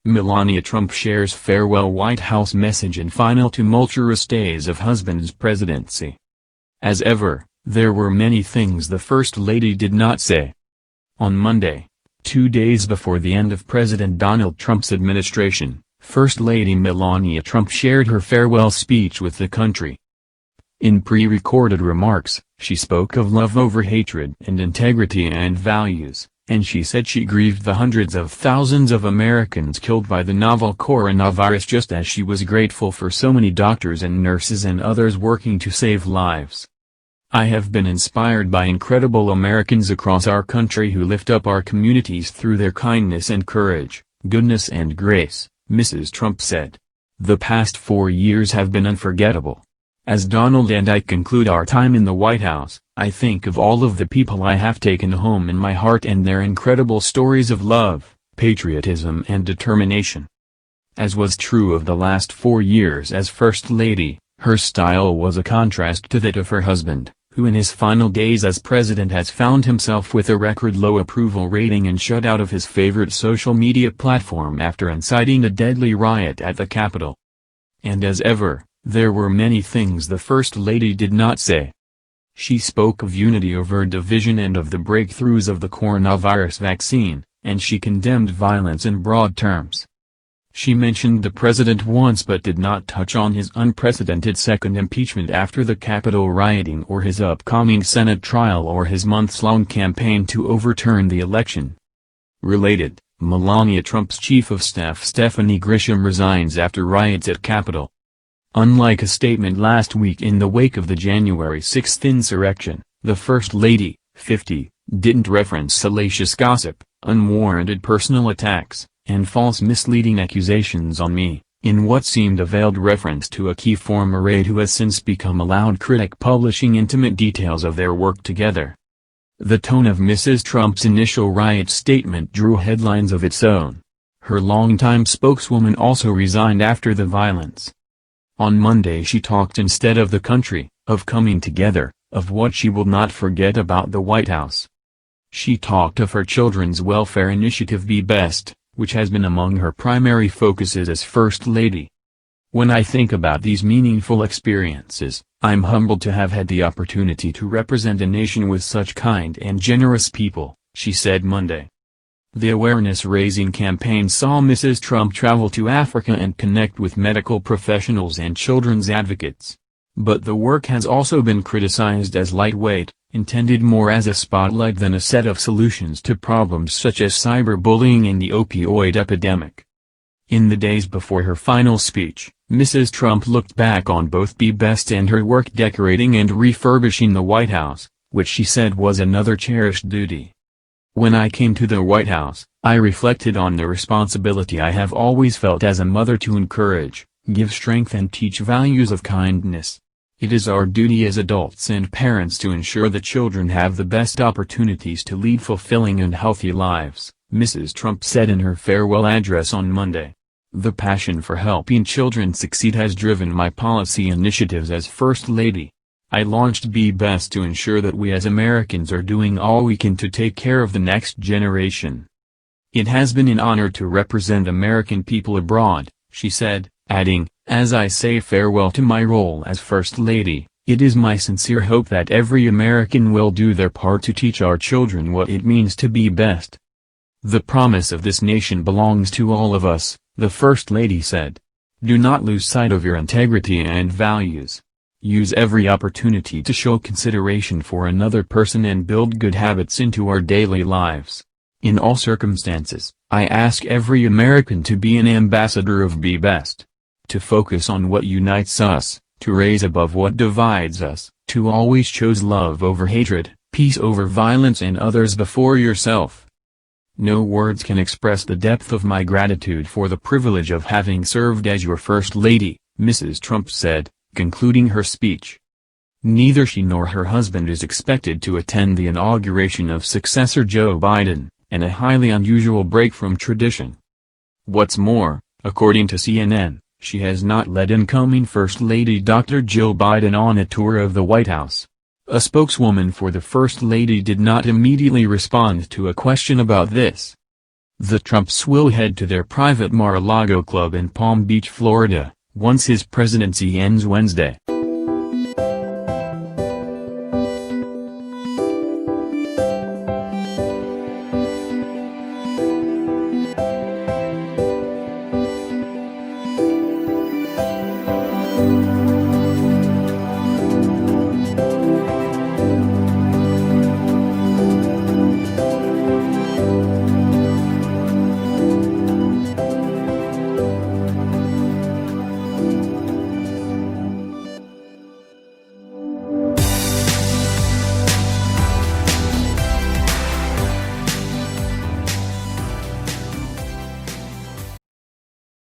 Melania Trump shares farewell White House message in final tumultuous days of husband's presidency. As ever, there were many things the First Lady did not say. On Monday, 2 days before the end of President Donald Trump's administration, First Lady Melania Trump shared her farewell speech with the country. In pre-recorded remarks, she spoke of love over hatred and integrity and values, and she said she grieved the hundreds of thousands of Americans killed by the novel coronavirus, just as she was grateful for so many doctors and nurses and others working to save lives. "I have been inspired by incredible Americans across our country who lift up our communities through their kindness and courage, goodness and grace," Mrs. Trump said. "The past 4 years have been unforgettable. As Donald and I conclude our time in the White House, I think of all of the people I have taken home in my heart and their incredible stories of love, patriotism and determination." As was true of the last 4 years as First Lady, her style was a contrast to that of her husband, who in his final days as president has found himself with a record-low approval rating and shut out of his favorite social media platform after inciting a deadly riot at the Capitol. And as ever, there were many things the First Lady did not say. She spoke of unity over division and of the breakthroughs of the coronavirus vaccine, and she condemned violence in broad terms. She mentioned the president once but did not touch on his unprecedented second impeachment after the Capitol rioting or his upcoming Senate trial or his months-long campaign to overturn the election. Related, Melania Trump's chief of staff Stephanie Grisham resigns after riots at Capitol. Unlike a statement last week in the wake of the January 6 insurrection, the First Lady, 50, didn't reference salacious gossip, unwarranted personal attacks, and false misleading accusations on me, in what seemed a veiled reference to a key former aide who has since become a loud critic publishing intimate details of their work together. The tone of Mrs. Trump's initial riot statement drew headlines of its own. Her longtime spokeswoman also resigned after the violence. On Monday she talked instead of the country, of coming together, of what she will not forget about the White House. She talked of her children's welfare initiative Be Best, which has been among her primary focuses as First Lady. "When I think about these meaningful experiences, I'm humbled to have had the opportunity to represent a nation with such kind and generous people," she said Monday. The awareness-raising campaign saw Mrs. Trump travel to Africa and connect with medical professionals and children's advocates. But the work has also been criticized as lightweight, intended more as a spotlight than a set of solutions to problems such as cyberbullying and the opioid epidemic. In the days before her final speech, Mrs. Trump looked back on both Be Best and her work decorating and refurbishing the White House, which she said was another cherished duty. "When I came to the White House, I reflected on the responsibility I have always felt as a mother to encourage, give strength and teach values of kindness. It is our duty as adults and parents to ensure that children have the best opportunities to lead fulfilling and healthy lives," Mrs. Trump said in her farewell address on Monday. "The passion for helping children succeed has driven my policy initiatives as First Lady. I launched Be Best to ensure that we as Americans are doing all we can to take care of the next generation. It has been an honor to represent American people abroad," she said, adding, "As I say farewell to my role as First Lady, it is my sincere hope that every American will do their part to teach our children what it means to be best. The promise of this nation belongs to all of us," the First Lady said. "Do not lose sight of your integrity and values. Use every opportunity to show consideration for another person and build good habits into our daily lives. In all circumstances, I ask every American to be an ambassador of Be Best. To focus on what unites us, to raise above what divides us, to always choose love over hatred, peace over violence and others before yourself. No words can express the depth of my gratitude for the privilege of having served as your First Lady," Mrs. Trump said, concluding her speech. Neither she nor her husband is expected to attend the inauguration of successor Joe Biden, and a highly unusual break from tradition. What's more, according to CNN, she has not led incoming First Lady Dr. Jill Biden on a tour of the White House. A spokeswoman for the First Lady did not immediately respond to a question about this. The Trumps will head to their private Mar-a-Lago club in Palm Beach, Florida, once his presidency ends Wednesday.